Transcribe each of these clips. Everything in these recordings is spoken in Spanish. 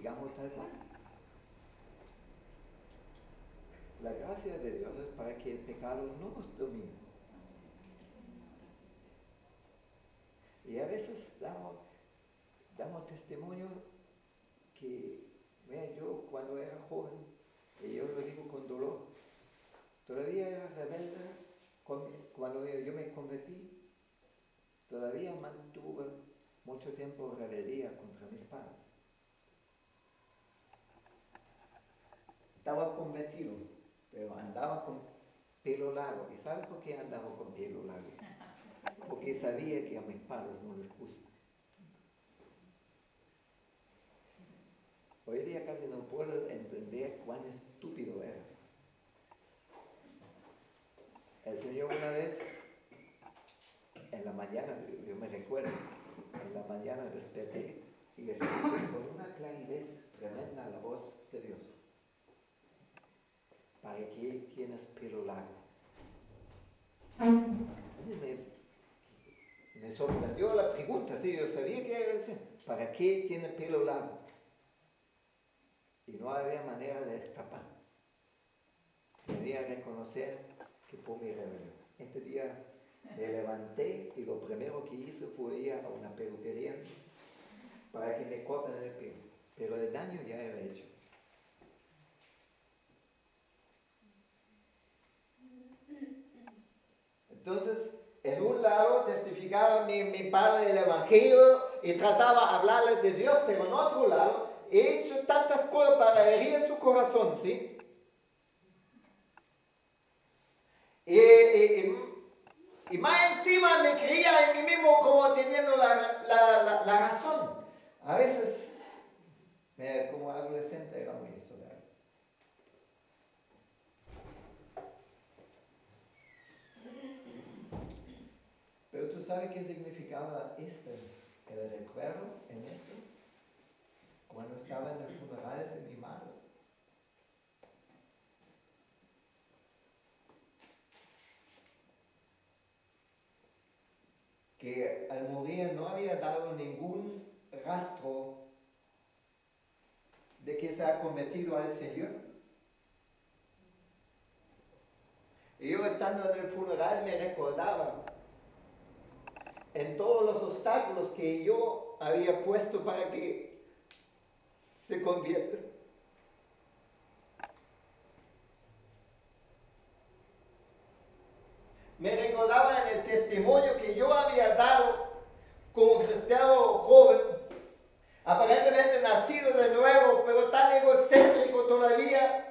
sigamos tal cual. La gracia de Dios es para que el pecado no nos domine. Y a veces damos testimonio que, mira, yo cuando era joven, y yo lo digo con dolor, todavía era rebelde. Cuando yo me convertí, todavía mantuve mucho tiempo rebeldía contra mis padres. Estaba convertido, pero andaba con pelo largo. ¿Y sabe por qué andaba con pelo largo? Porque sabía que a mis padres no les gusta. Hoy día casi no puedo entender cuán estúpido era. El Señor una vez, en la mañana, yo me recuerdo, en la mañana desperté y escuché con una claridad tremenda la voz de Dios. ¿Para qué tienes pelo largo? Entonces me sorprendió la pregunta, sí, yo sabía que era ese. ¿Para qué tiene pelo largo? Y no había manera de escapar. Tenía que reconocer que por mi rebelión. Este día me levanté y lo primero que hice fue ir a una peluquería para que me corten el pelo. Pero el daño ya era hecho. Entonces, en un lado testificaba mi padre el Evangelio y trataba de hablarles de Dios, pero en otro lado he hecho tantas cosas para herir su corazón, ¿sí? Y más encima me creía en mí mismo como teniendo la razón. A veces, como adolescente, era muy eso. Pero tú sabes qué significaba el recuerdo en esto, cuando estaba en el funeral de mi madre. Que al morir no había dado ningún rastro de que se ha convertido al Señor. Y yo estando en el funeral me recordaba en todos los obstáculos que yo había puesto para que se convierta. Me recordaba en el testimonio que yo había dado como cristiano joven, aparentemente nacido de nuevo, pero tan egocéntrico todavía.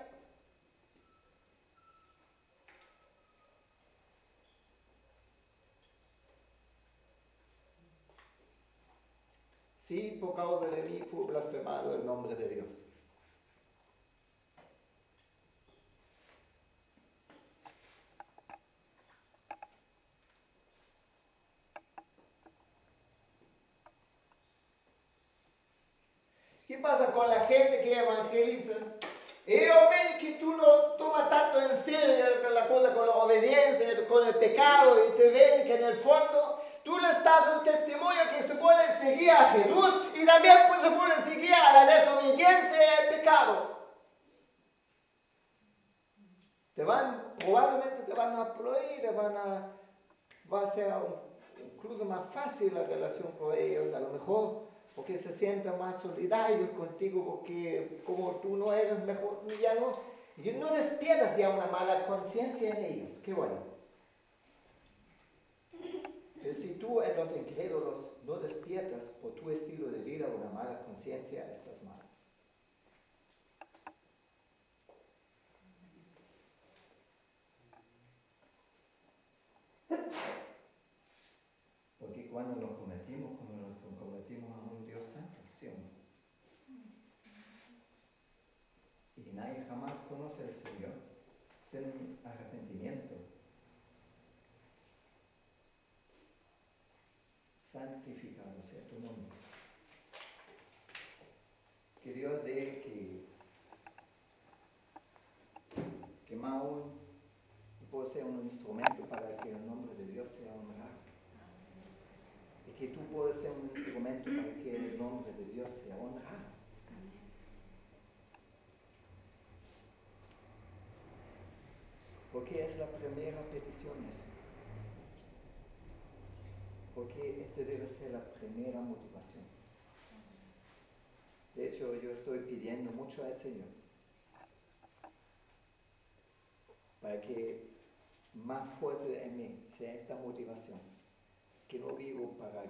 Sí, por causa de mí fue blasfemado el nombre de Dios. ¿Qué pasa con la gente que evangelizas? Ellos ven que tú no tomas tanto en serio la cosa con la obediencia, con el pecado, y te ven que en el fondo tú les das un testimonio que se puede seguir a Jesús y también pues, se puede seguir a la desobediencia y al pecado. Probablemente te van a aplaudir, va a ser incluso más fácil la relación con ellos, a lo mejor porque se sientan más solidarios contigo, porque como tú no eres mejor, ya no despiertas ya una mala conciencia en ellos, qué bueno. Pero si tú en los incrédulos no despiertas por tu estilo de vida una mala conciencia, estás mal. Porque cuando nos convertimos a un Dios santo, ¿sí o no? Y nadie jamás conoce al Señor sin arrepentimiento. Santificado sea tu nombre. Que Dios dé que más aún pueda ser un instrumento para que el nombre de Dios sea honrado. Y que tú puedas ser un instrumento para que el nombre de Dios sea honrado. Porque es la primera petición eso. Porque esta debe ser la primera motivación. De hecho, yo estoy pidiendo mucho al Señor para que más fuerte en mí sea esta motivación, que no vivo para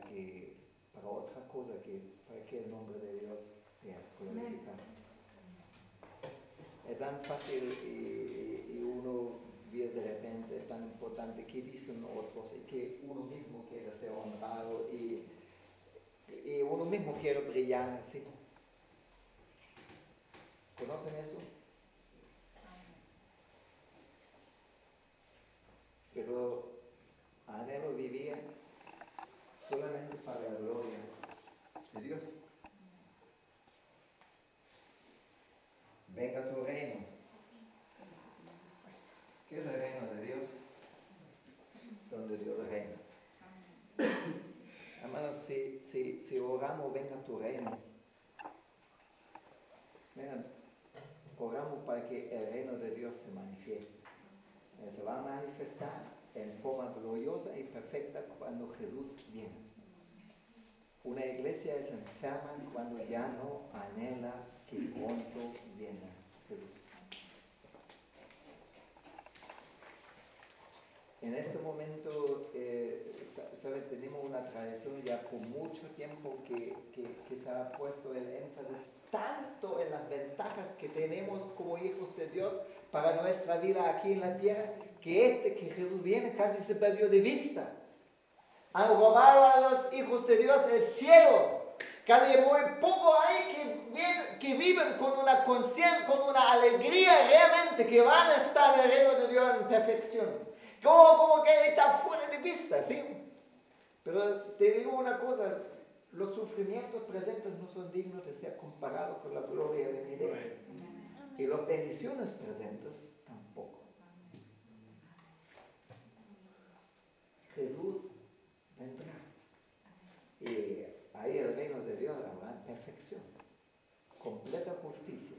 otra cosa que para que el nombre de Dios sea glorificado. Es tan fácil y uno ve de repente, es tan importante que dicen otros y que uno mismo quiere ser honrado y uno mismo quiere brillar así. ¿Conocen eso? Pero anhelo vivir solamente para la gloria de Dios. Venga tu reino. ¿Qué es el reino de Dios? Donde Dios reina. Hermanos, si oramos, venga tu reino. Vean, oramos para que el reino de Dios se manifieste. Se va a manifestar en forma gloriosa y perfecta cuando Jesús viene. Una iglesia es enferma cuando ya no anhela que pronto venga Jesús. En este momento, ¿saben? Tenemos una tradición ya por mucho tiempo que se ha puesto el énfasis tanto en las ventajas que tenemos como hijos de Dios para nuestra vida aquí en la tierra, que Jesús viene casi se perdió de vista. Han robado a los hijos de Dios el cielo. Casi muy poco hay que viven con una conciencia, con una alegría realmente que van a estar en el reino de Dios en perfección. Como que está fuera de vista, ¿sí? Pero te digo una cosa, los sufrimientos presentes no son dignos de ser comparados con la gloria venidera. Y las bendiciones presentes tampoco. Jesús vendrá. Y ahí el reino de Dios habrá perfección, completa justicia.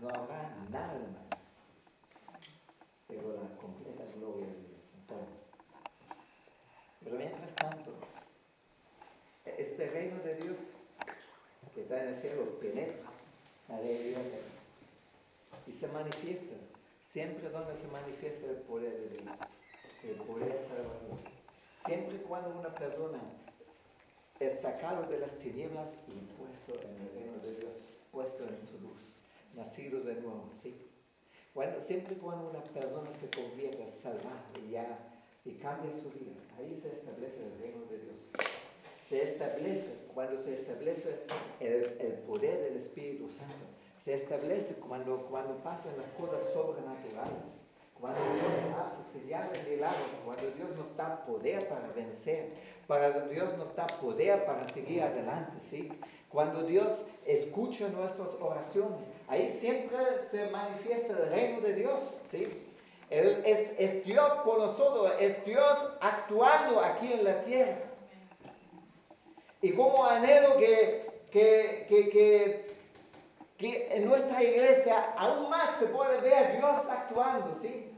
No habrá nada de malo, pero la completa gloria de Dios. Pero mientras tanto, este reino de Dios que está en el cielo penetra la realidad y se manifiesta. Siempre donde se manifiesta el poder de Dios, el poder salvador. Siempre cuando una persona es sacado de las tinieblas y puesto en el reino de Dios, puesto en su luz, nacido de nuevo, ¿sí? Siempre cuando una persona se convierte, salvada y cambia su vida, ahí se establece el reino de Dios. Cuando se establece el poder del Espíritu Santo, se establece cuando pasan las cosas sobrenaturales, cuando Dios hace señales de milagros, cuando Dios nos da poder para vencer, cuando Dios nos da poder para seguir adelante, ¿sí? Cuando Dios escucha nuestras oraciones, ahí siempre se manifiesta el reino de Dios, ¿sí? Él es Dios por nosotros, es Dios actuando aquí en la tierra. Y como anhelo que en nuestra iglesia aún más se puede ver a Dios actuando, ¿sí?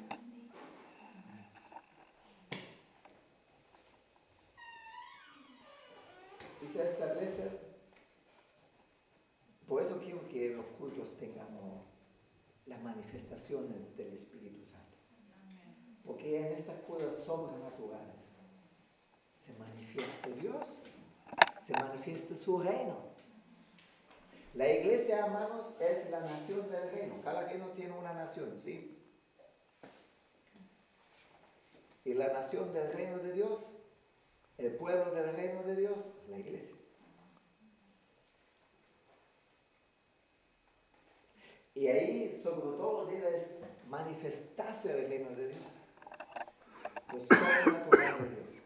Y se establece. Por eso quiero que los cultos tengamos las manifestaciones del Espíritu Santo. Porque en estas cosas sobrenaturales se manifiesta Dios, se manifiesta su reino. La iglesia, hermanos, es la nación del reino. Cada reino tiene una nación, ¿sí? Y la nación del reino de Dios, el pueblo del reino de Dios, la iglesia. Y ahí, sobre todo, debe manifestarse el reino de Dios. Lo sobrenatural de Dios.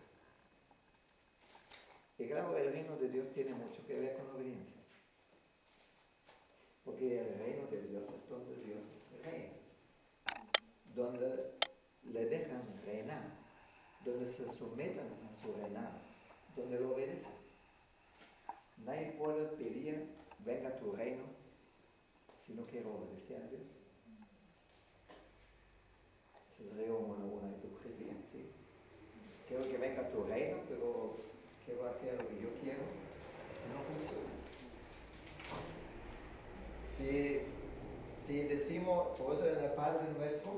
Y claro, el reino de Dios tiene mucho que ver con la obediencia. Porque el reino de Dios es donde Dios reina. Donde le dejan reinar. Donde se someten a su reinado. Donde lo obedecen. Nadie puede pedir, venga tu reino, si no quiere obedecer a Dios. sería una hipocresía, sí. Quiero que venga tu reino, pero quiero hacer lo que yo quiero. Eso no funciona. Si decimos, por eso en el Padre Nuestro,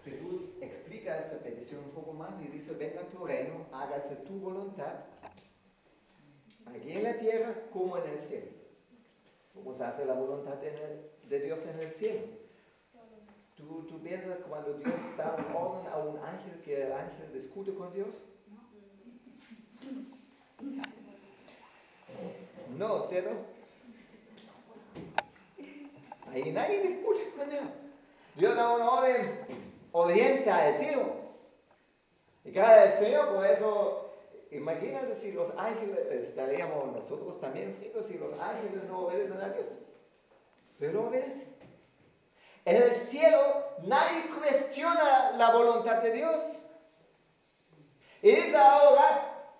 Jesús explica esta petición un poco más y dice, venga tu reino, hágase tu voluntad, aquí en la tierra como en el cielo. ¿Cómo se hace la voluntad de Dios en el cielo? ¿Tú piensas cuando Dios da un orden a un ángel que el ángel discute con Dios? No, ¿cierto? Ahí nadie discute con Dios. Dios da una orden, obediencia al tiro. Y cada deseo, por eso, imagínate si los ángeles, estaríamos nosotros también fritos si los ángeles no obedecen a Dios. Pero obedecen. En el cielo nadie cuestiona la voluntad de Dios. Y dice ahora,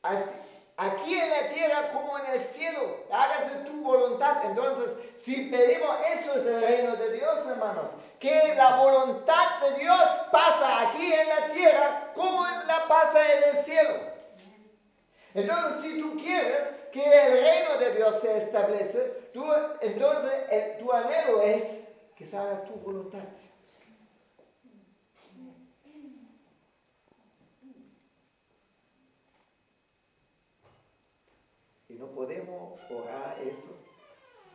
aquí en la tierra como en el cielo, hágase tu voluntad. Entonces, si pedimos, eso es el reino de Dios, hermanos. Que la voluntad de Dios pasa aquí en la tierra como la pasa en el cielo. Entonces, si tú quieres que el reino de Dios se establece, entonces tu anhelo es que se haga tu voluntad. Y no podemos orar eso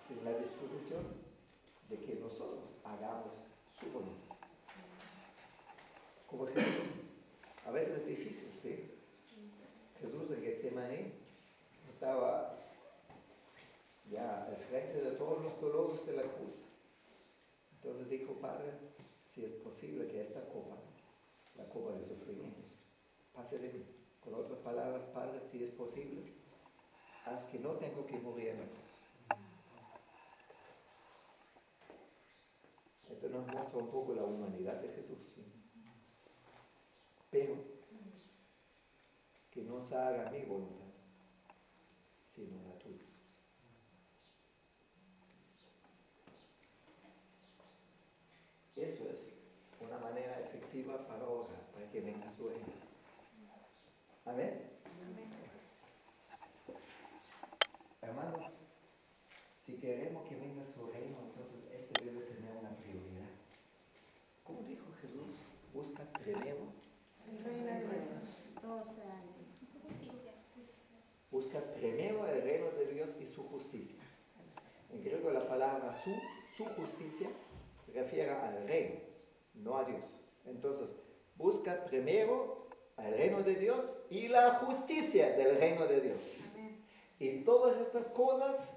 sin la disposición de que nosotros hagamos su voluntad. Como Jesús, a veces es difícil, ¿sí? Jesús en Getsemaní estaba ya al frente de todos los dolores de la cruz. Entonces dijo, Padre, si es posible que esta copa, la copa de sufrimientos, pase de mí. Con otras palabras, Padre, si es posible, haz que no tengo que morir en la cruz. Esto nos muestra un poco la humanidad de Jesús, ¿sí? Pero que no se haga mi voluntad, sino la tuya. Eso es una manera efectiva para orar, para que venga su reino. Amén. Hermanos, si queremos que venga su reino, entonces este debe tener una prioridad. ¿Cómo dijo Jesús? Busca primero el reino de Dios, todo sea en su justicia. Busca primero el reino de Dios y su justicia. En griego la palabra su justicia se refiere al reino, no a Dios. Entonces, busca primero el reino de Dios y la justicia del reino de Dios. Amén. Y todas estas cosas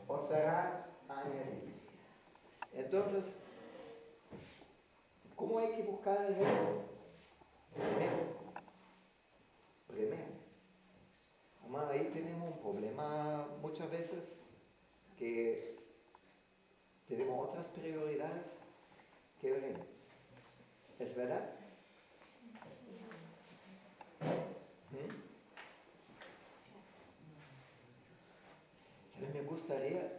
os serán añadidas. Entonces, ¿cómo hay que buscar el reino? Primero. Hermano, ahí tenemos un problema muchas veces que tenemos otras prioridades que el reino. ¿Es verdad? ¿Sabes? Me gustaría,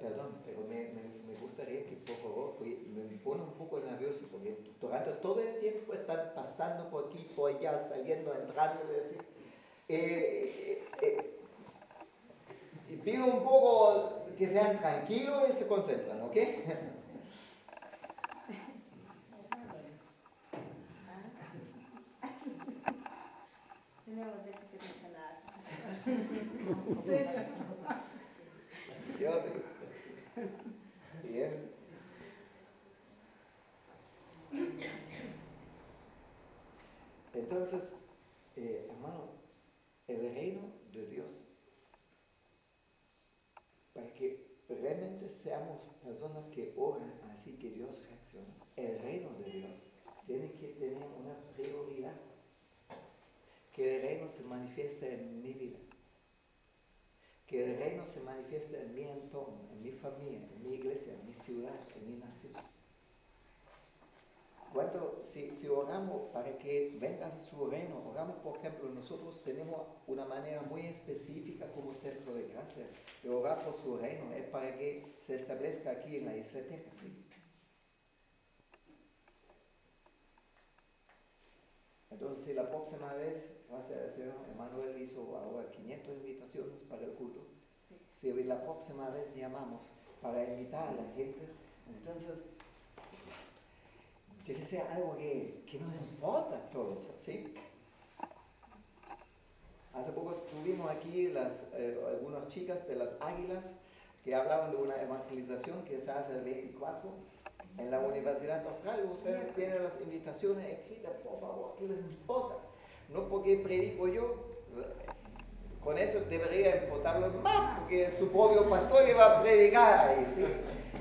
perdón, pero me gustaría que por favor, me pone un poco nervioso porque durante todo el tiempo están pasando por aquí, por allá, saliendo, entrando, así. Y pido un poco que sean tranquilos y se concentran, ¿ok? Tenemos de que ser mencionadas. Bien. Entonces, hermano, el reino de Dios, para que realmente seamos personas que oran así que Dios reacciona, el reino de Dios tiene que tener una prioridad. Que el reino se manifieste en mi vida. Que el reino se manifieste en mi entorno, en mi familia, en mi iglesia, en mi ciudad, en mi nación. Si oramos para que venga su reino, oramos, por ejemplo, nosotros tenemos una manera muy específica como centro de gracia de orar por su reino, es para que se establezca aquí en la Isla Teca, ¿sí? Entonces, si la próxima vez vas a hacer, Emanuel hizo ahora 500 invitaciones para el culto. Si la próxima vez llamamos para invitar a la gente, entonces tiene que ser algo que nos importa a todos, ¿sí? Hace poco tuvimos aquí algunas chicas de las Águilas que hablaban de una evangelización que se hace el 24 en la Universidad Austral. Ustedes tienen las invitaciones escritas, por favor, ¿qué les importa? No porque predico yo, con eso debería importarlo más, porque su propio pastor iba a predicar ahí, ¿sí?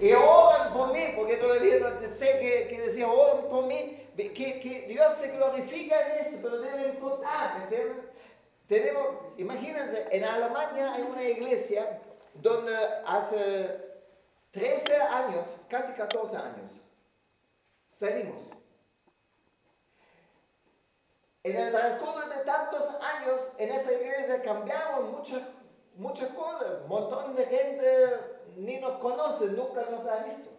Y oran por mí, porque todavía no sé que decía, oran por mí, que Dios se glorifica en eso, pero debe importar, ¿me entienden? Imagínense, en Alemania hay una iglesia donde hace 13 años, casi 14 años, salimos. En el transcurso de tantos años, en esa iglesia cambiaron muchas cosas. Un montón de gente ni nos conoce, nunca nos ha visto.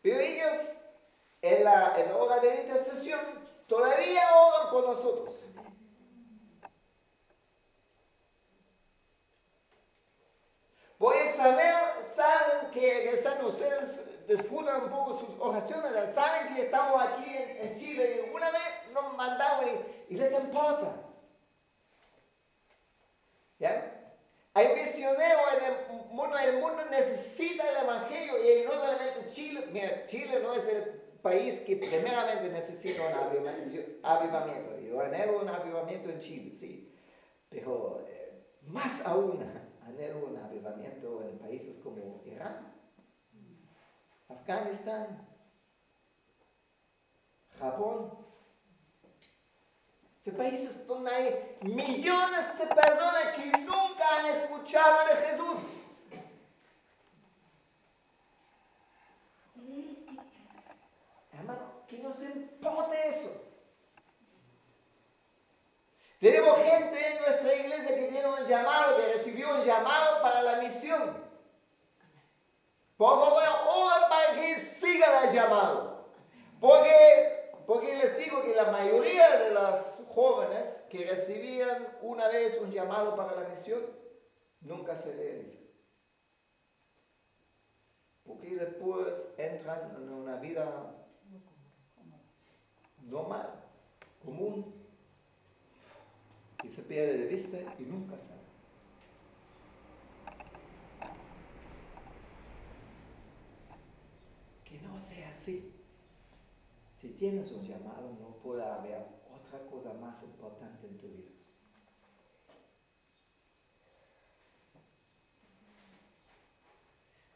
Pero ellos, en la hora de intercesión, todavía oran por nosotros. Pues saben que ustedes disfrutan un poco sus oraciones, saben que estamos aquí en Chile y una vez nos mandaron y les importa. ¿Ya? Hay misioneros el mundo necesita el Evangelio y no solamente Chile. Mira, Chile no es el país que primeramente necesita un avivamiento. Yo anhelo un avivamiento en Chile, sí, pero más aún anhelo un avivamiento en países como Irán, Afganistán, Japón, de países donde hay millones de personas que nunca han escuchado de Jesús. Hermano, que nos importe eso. Tenemos gente en nuestra iglesia que tiene un llamado, que recibió un llamado para la misión. Por favor, oren para que sigan el llamado. Porque les digo que la mayoría de las jóvenes que recibían una vez un llamado para la misión, nunca se realizan. Porque después entran en una vida normal, común, y se pierde de vista y nunca sale. Que no sea así. Si tienes un llamado, no puede haber otra cosa más importante en tu vida.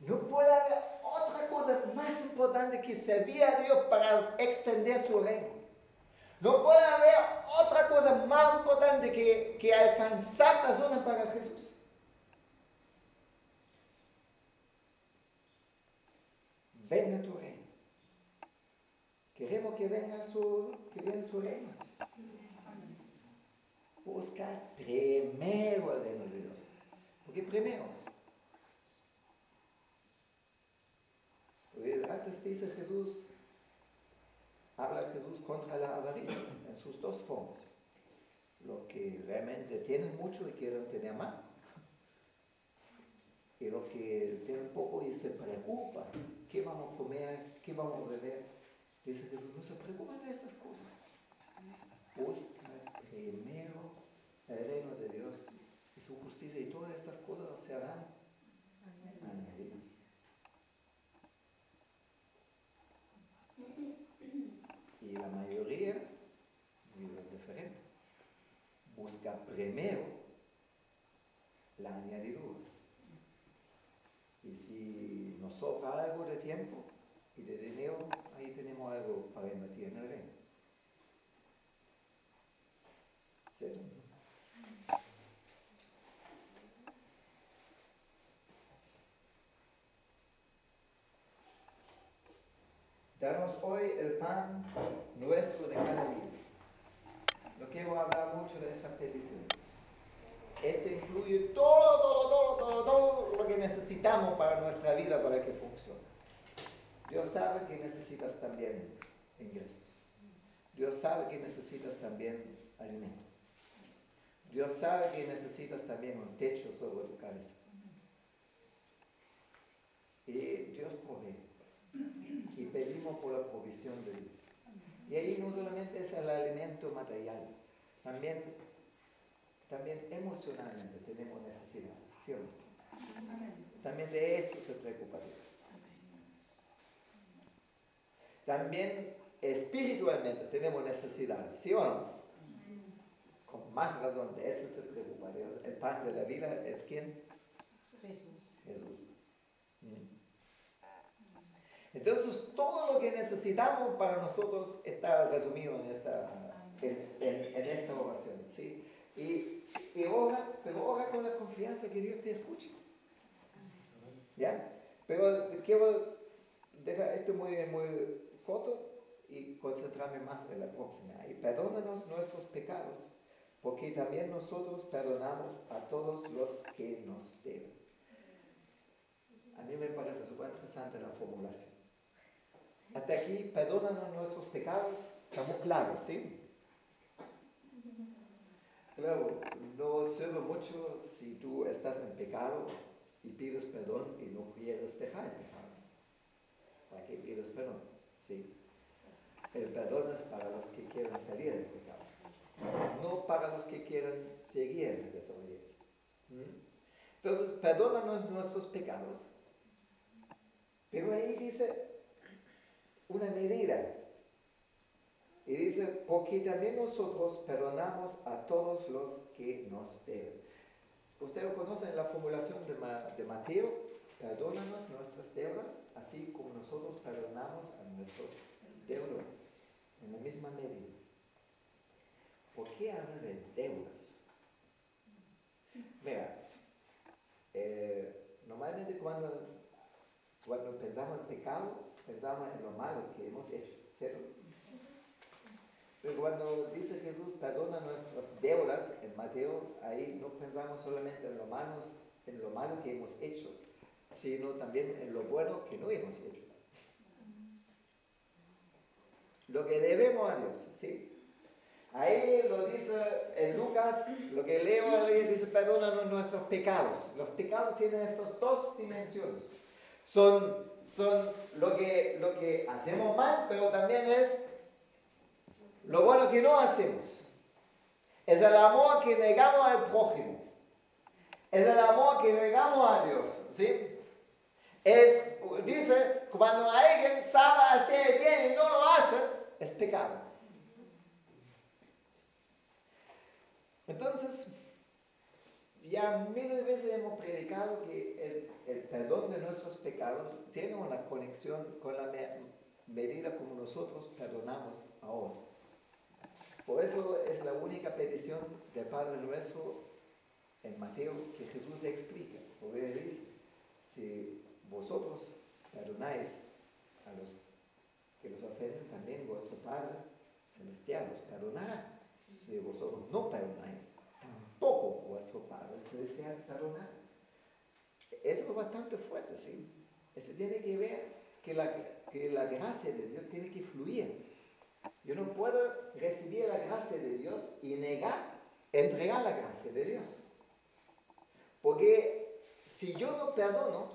No puede haber otra cosa más importante que servir a Dios para extender su reino. No puede haber otra cosa más importante que alcanzar personas para Jesús. Venga tu reino. Queremos que venga su reino. Buscar primero el reino de Dios. Porque primero. Porque antes dice Jesús, habla Jesús contra la avaricia en sus dos formas. Los que realmente tienen mucho y quieren tener más. Y los que tienen poco y se preocupan. ¿Qué vamos a comer? ¿Qué vamos a beber? Dice Jesús, no se preocupen de esas cosas. Busca primero el reino de Dios y su justicia, y todas estas cosas se harán añadidas. Y la mayoría vive diferente. Busca primero la añadidura. Y si nos sobra algo de tiempo y de dinero, ahí tenemos algo para invertir en el reino. ¿Cierto? Danos hoy el pan nuestro de cada día. No quiero hablar mucho de esta petición. Este incluye todo lo que necesitamos para nuestra vida, para que funcione. Dios sabe que necesitas también ingresos. Dios Dios sabe que necesitas también alimento. Dios sabe que necesitas también un techo sobre tu cabeza. Y Dios provee. Y pedimos por la provisión de Dios. Y ahí no solamente es el alimento material, también emocionalmente tenemos necesidades, ¿sí o no? También de eso se preocupa Dios. También espiritualmente tenemos necesidades, ¿sí o no? Con más razón de eso se preocupa Dios. El pan de la vida es ¿quién? Jesús. Entonces todo lo que necesitamos para nosotros está resumido en esta oración, ¿sí? Y ora, pero ora con la confianza que Dios te escuche. ¿Ya? Pero quiero dejar esto muy corto y concentrarme más en la próxima. Y perdónanos nuestros pecados, porque también nosotros perdonamos a todos los que nos deben. A mí me parece súper interesante la formulación. Hasta aquí, perdónanos nuestros pecados, estamos claros, ¿sí? Claro, no sirve mucho si tú estás en pecado y pides perdón y no quieres dejar el pecado. ¿Para qué pides perdón? Sí. El perdón es para los que quieren salir del pecado, no para los que quieren seguir en la desobediencia. Entonces, perdónanos nuestros pecados, pero ahí dice una medida. Y dice, porque también nosotros perdonamos a todos los que nos deben. Ustedes conocen la formulación de Mateo, perdónanos nuestras deudas, así como nosotros perdonamos a nuestros deudores, en la misma medida. ¿Por qué habla de deudas? Mira, normalmente cuando pensamos en pecado, pensamos en lo malo que hemos hecho, ¿cierto? Pero cuando dice Jesús, perdona nuestras deudas, en Mateo, ahí no pensamos solamente en lo malo que hemos hecho, sino también en lo bueno que no hemos hecho. Lo que debemos a Dios, ¿sí? Ahí lo dice en Lucas, lo que leo ahí dice, perdónanos nuestros pecados. Los pecados tienen estas dos dimensiones. Son lo que hacemos mal, pero también es lo bueno que no hacemos. Es el amor que negamos al prójimo. Es el amor que negamos a Dios, ¿sí? Dice, cuando alguien sabe hacer el bien y no lo hace, es pecado. Entonces, ya miles de veces hemos predicado que el perdón de nuestros pecados tiene una conexión con la medida como nosotros perdonamos a otros. Por eso es la única petición del Padre Nuestro en Mateo que Jesús explica. Porque él dice, si vosotros perdonáis a los que los ofenden, también vuestro Padre Celestial os perdonará. Si vosotros no perdonáis, tampoco vuestro Padre Celestial perdonar. Eso es bastante fuerte, ¿sí? Se tiene que ver que la gracia de Dios tiene que fluir. Yo no puedo recibir la gracia de Dios y entregar la gracia de Dios. Porque si yo no perdono,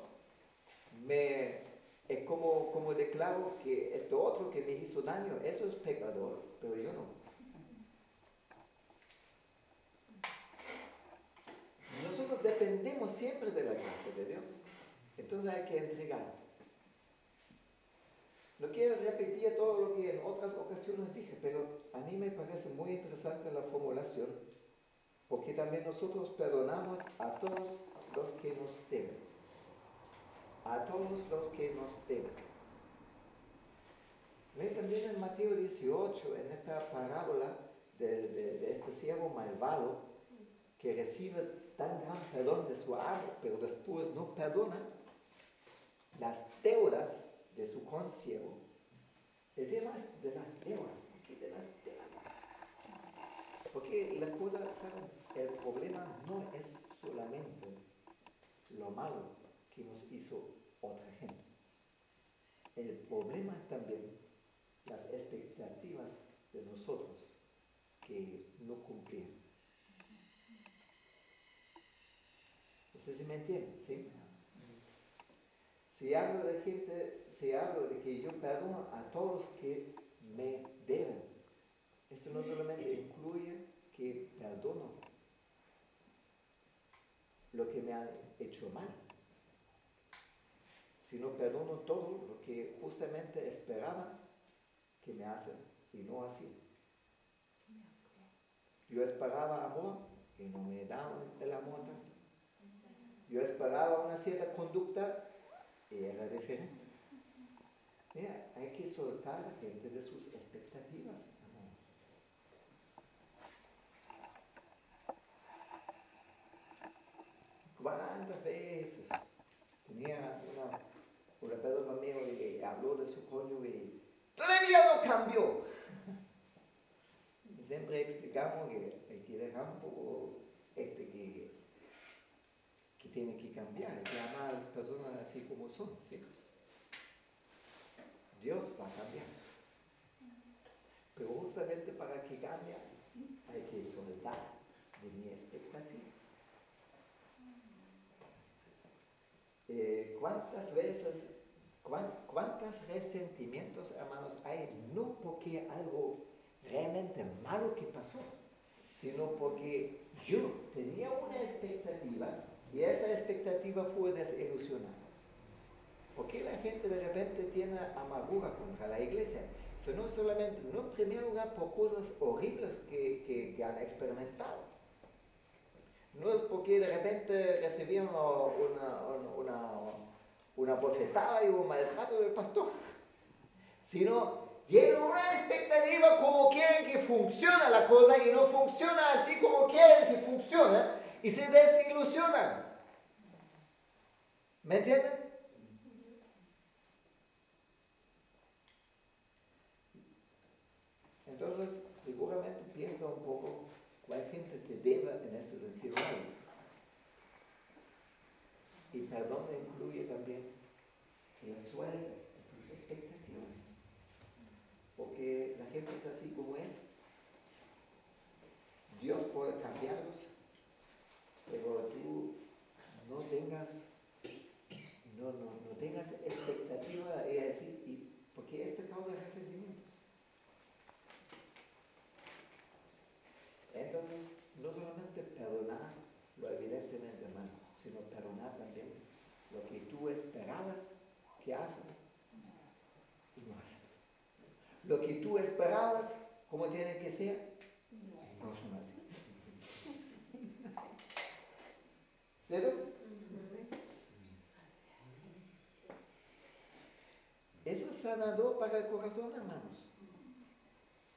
es como declaro que esto otro que me hizo daño, eso es pecador, pero yo no. Nosotros dependemos siempre de la gracia de Dios. Entonces hay que entregar. No quiero repetir todo lo que en otras ocasiones dije, pero a mí me parece muy interesante la formulación, porque también nosotros perdonamos a todos los que nos deben. A todos los que nos deben. Ven también en Mateo 18, en esta parábola de este siervo malvado que recibe tan gran perdón de su amo, pero después no perdona las deudas de su consiervo. El tema es de las deudas. ¿Por qué de las deudas? Porque la cosa, ¿saben? El problema no es solamente lo malo que nos hizo otra gente. El problema es también las expectativas de nosotros que no cumplían. No sé si me entienden, ¿sí? Si hablo de gente, si hablo de que yo perdono a todos que me deben, esto no solamente incluye que perdono lo que me han hecho mal, sino perdono todo lo que justamente esperaba que me hacen y no así. Yo esperaba amor y no me daban el amor tanto. Yo esperaba una cierta conducta y era diferente. Mira, hay que soltar a la gente de sus expectativas, hermanos. ¿Cuántas veces tenía una persona amigo que habló de su cónyuge y todavía no cambió? Y siempre explicamos que hay que dejar un poco que tiene que cambiar, hay que amar a las personas así como son, ¿sí? Dios va a cambiar. Pero justamente para que cambie hay que soltar de mi expectativa. ¿Cuántos resentimientos, hermanos, hay? No porque algo realmente malo que pasó, sino porque yo tenía una expectativa y esa expectativa fue desilusionada. ¿Por qué la gente de repente tiene amargura contra la iglesia? Eso no solamente, no en primer lugar por cosas horribles que han experimentado. No es porque de repente recibieron una bofetada y un maltrato del pastor, sino tienen una expectativa como quieren que funcione la cosa y no funciona así como quieren que funcione y se desilusionan. ¿Me entienden? Entonces, seguramente piensa un poco cuál gente te debe en ese sentido algo. Y perdón incluye también que las sueltas de tus expectativas. Porque la gente es así como es. Dios puede cambiarlos, pero tú no tengas expectativa y decir, porque esto causa resentimiento. Entonces, no solamente perdonar lo evidentemente malo, sino perdonar también lo que tú esperabas que hacen y no hacen. Lo que tú esperabas como tiene que ser, no son así. ¿Cierto? Eso es sanador para el corazón, hermanos.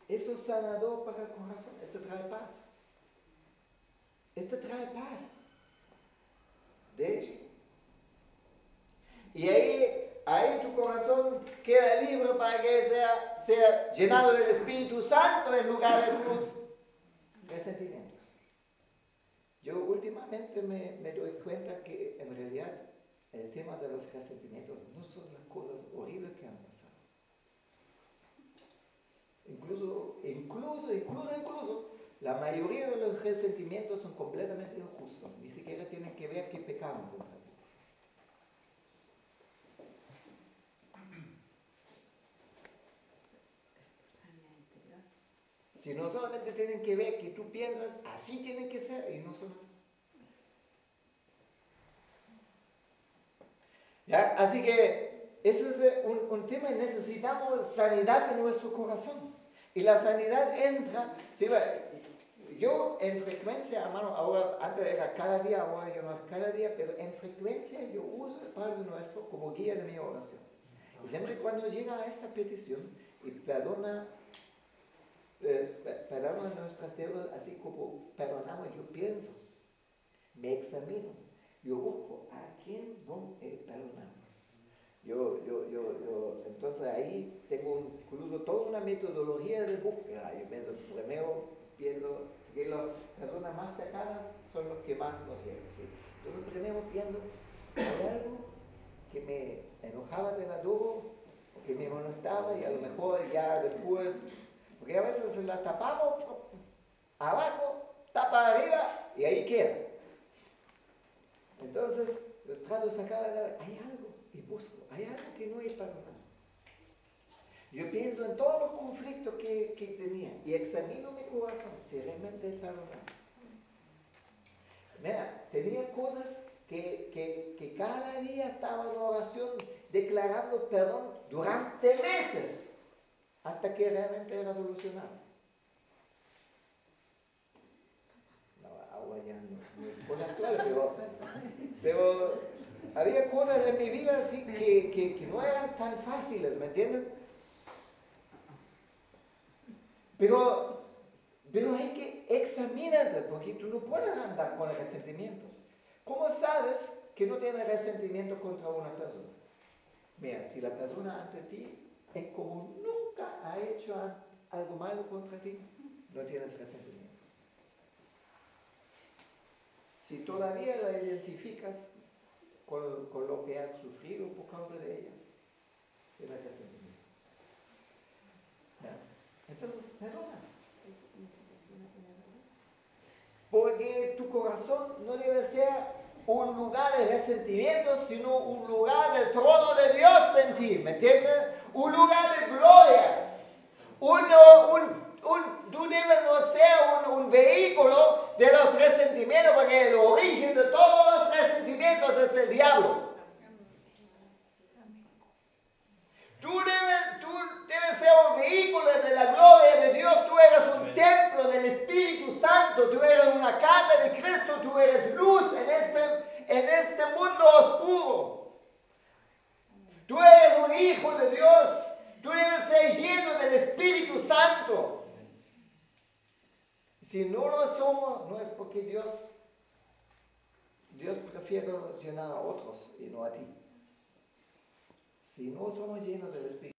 Eso es sanador para el corazón. Esto trae paz. Esto trae paz. De hecho. Y ahí tu corazón queda libre para que sea llenado del Espíritu Santo en lugar de tus resentimientos. Yo últimamente me doy cuenta que en realidad el tema de los resentimientos no son las cosas horribles que han pasado. Incluso, la mayoría de los resentimientos son completamente injustos. Ni siquiera tienen que ver que pecaron contra ti. Si no solamente tienen que ver que tú piensas, así tienen que ser, y no son así. ¿Ya? Así que ese es un tema, necesitamos sanidad en nuestro corazón. Y la sanidad entra, ¿sí? Yo en frecuencia, hermano, ahora antes era cada día, ahora yo no es cada día, pero en frecuencia yo uso el Padre Nuestro como guía de mi oración. Y siempre cuando llega a esta petición y perdona nuestras deudas, así como perdonamos, yo pienso, me examino, yo busco a quién voy a perdonar. Entonces ahí tengo incluso toda una metodología de búsqueda. Yo primero pienso que las personas más cercanas son los que más nos llegan, ¿sí? Entonces primero pienso, hay algo que me enojaba del adoro, o que me molestaba, y a lo mejor ya después, Porque a veces la tapamos abajo, tapa arriba y ahí queda. Entonces, yo trato de sacar, hay algo y busco, hay algo que no he perdonado. Yo pienso en todos los conflictos que tenía y examino mi corazón si realmente he perdonado. Mira, tenía cosas que cada día estaba en oración declarando perdón durante meses hasta que realmente era solucionado. No, agua ya no es por actual, pero había cosas en mi vida así que no eran tan fáciles, ¿me entienden? Pero hay que examinarte porque tú no puedes andar con resentimientos. ¿Cómo sabes que no tienes resentimiento contra una persona? Mira, si la persona ante ti es como nunca ha hecho algo malo contra ti, no tienes resentimiento. Si todavía la identificas con lo que has sufrido por causa de ella, tienes resentimiento. Entonces, perdona. Porque tu corazón no debe ser un lugar de resentimiento, sino un lugar del trono de Dios en ti, ¿me entiendes? Un lugar de gloria. Tú debes no ser un vehículo de los resentimientos, porque el origen de todos los resentimientos es el diablo. Tú debes ser un vehículo de la gloria de Dios. Tú eres un templo del Espíritu Santo. Tú eres una casa de Cristo. Tú eres luz en este mundo oscuro. Tú eres un hijo de Dios. Tú debes ser lleno del Espíritu Santo. Si no lo somos, no es porque Dios prefiere llenar a otros y no a ti. Si no somos llenos del Espíritu